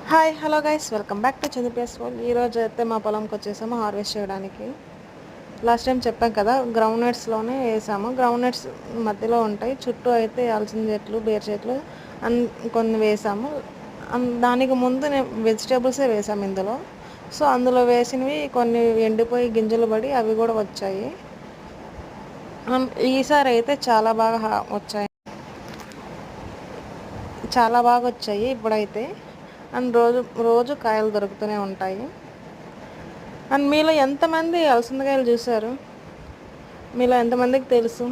Hi hello guys, welcome back to చంద్రప్రస్ world. ఈరోజు అయితే మా పొలంకి వచ్చేసాము హార్వెస్ట్ చేయడానికి. లాస్ట్ టైం చెప్పాం కదా, గ్రౌండ్ నట్స్లోనే వేసాము. గ్రౌండ్ నట్స్ మధ్యలో ఉంటాయి, చుట్టూ అయితే అలసిన చెట్లు, బేర్ చెట్లు కొన్ని వేసాము. దానికి ముందు నేను వెజిటేబుల్సే వేసాము ఇందులో. సో అందులో వేసినవి కొన్ని ఎండిపోయి గింజలు పడి అవి కూడా వచ్చాయి. ఈసారి అయితే చాలా బాగా వచ్చాయి ఇప్పుడైతే. అండ్ రోజు రోజు కాయలు దొరుకుతూనే ఉంటాయి. అండ్ మీలో ఎంతమంది అలసందకాయలు చూసారు? మీలో ఎంతమందికి తెలుసు?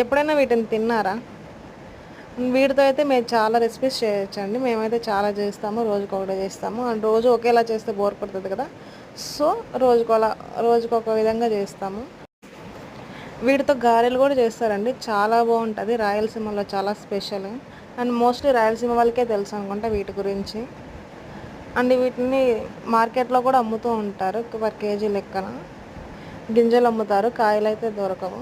ఎప్పుడైనా వీటిని తిన్నారా? వీటితో అయితే మేము చాలా రెసిపీస్ చేయొచ్చండి. మేమైతే చాలా చేస్తాము, రోజుకొకటి చేస్తాము. అండ్ రోజు ఒకేలా చేస్తే బోర్ పడుతుంది కదా, సో రోజుకొక విధంగా చేస్తాము. వీటితో గారెలు కూడా చేస్తారండి, చాలా బాగుంటుంది. రాయలసీమలో చాలా స్పెషల్. అండ్ మోస్ట్లీ రాయలసీమ వాళ్ళకే తెలుసు అనుకుంటా వీటి గురించి. అండ్ వీటిని మార్కెట్లో కూడా అమ్ముతూ ఉంటారు, పర్ కేజీ లెక్కన. గింజలు అమ్ముతారు, కాయలు అయితే దొరకవు.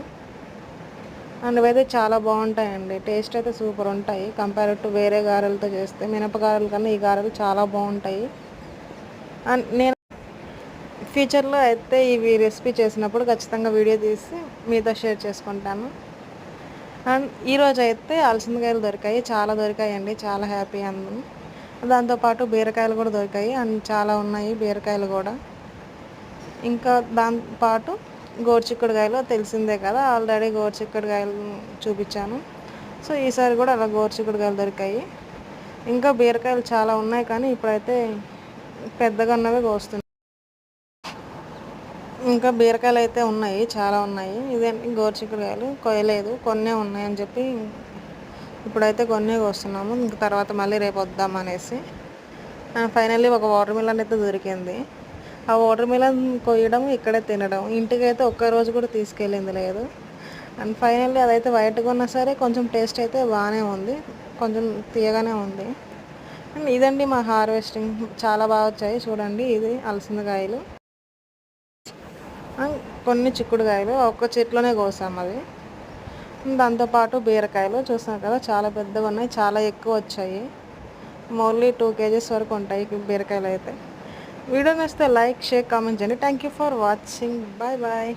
అండ్ ఇవైతే చాలా బాగుంటాయండి, టేస్ట్ అయితే సూపర్ ఉంటాయి కంపేర్ టు వేరే గారెలతో చేస్తే. మినపగారెల కన్నా ఈ గారెలు చాలా బాగుంటాయి. అండ్ నేను ఫ్యూచర్లో అయితే ఇవి రెసిపీ చేసినప్పుడు ఖచ్చితంగా వీడియో తీసి మీతో షేర్ చేసుకుంటాను. అండ్ ఈరోజు అయితే అలసందకాయలు దొరికాయి, చాలా దొరికాయండి, చాలా హ్యాపీ అన్నాను. దాంతోపాటు బీరకాయలు కూడా దొరికాయి, అండ్ చాలా ఉన్నాయి బీరకాయలు కూడా. ఇంకా దాంతోపాటు గోరుచిక్కుడుకాయలు తెలిసిందే కదా, ఆల్రెడీ గోరుచిక్కుడుకాయలు చూపించాను. సో ఈసారి కూడా అలా గోరుచిక్కుడుకాయలు దొరికాయి. ఇంకా బీరకాయలు చాలా ఉన్నాయి, కానీ ఇప్పుడైతే పెద్దగా ఉన్నవి కోస్తున్నాయి. ఇంకా బీరకాయలు అయితే ఉన్నాయి, చాలా ఉన్నాయి. ఇదేంటి గోరుచిక్కుడుకాయలు కొయ్యలేదు, కొన్నే ఉన్నాయని చెప్పి ఇప్పుడైతే కొన్నే కోస్తున్నాము. ఇంక తర్వాత మళ్ళీ రేపు వద్దామనేసి. ఫైనల్లీ ఒక వాటర్ మిలన్ అయితే దొరికింది. ఆ వాటర్ మిలన్ కొయ్యడం, ఇక్కడే తినడం. ఇంటికి అయితే ఒక్కరోజు కూడా తీసుకెళ్ళింది లేదు. అండ్ ఫైనల్లీ అదైతే వైట్గా ఉన్నా సరే కొంచెం టేస్ట్ అయితే బాగానే ఉంది, కొంచెం తీయగానే ఉంది. అండ్ ఇదండి మా హార్వెస్టింగ్, చాలా బాగా వచ్చాయి చూడండి. ఇది అలసందకాయలు, కొన్ని చిక్కుడుకాయలు ఒక్క చెట్లోనే కోసాము అది. దాంతోపాటు బీరకాయలు చూస్తాం కదా, చాలా పెద్దగా ఉన్నాయి, చాలా ఎక్కువ వచ్చాయి. మోర్లీ 2 kgs వరకు ఉంటాయి బీరకాయలు అయితే. వీడియో నచ్చితే లైక్, షేర్, కామెంట్ చేయండి. Thank you for watching. Bye bye.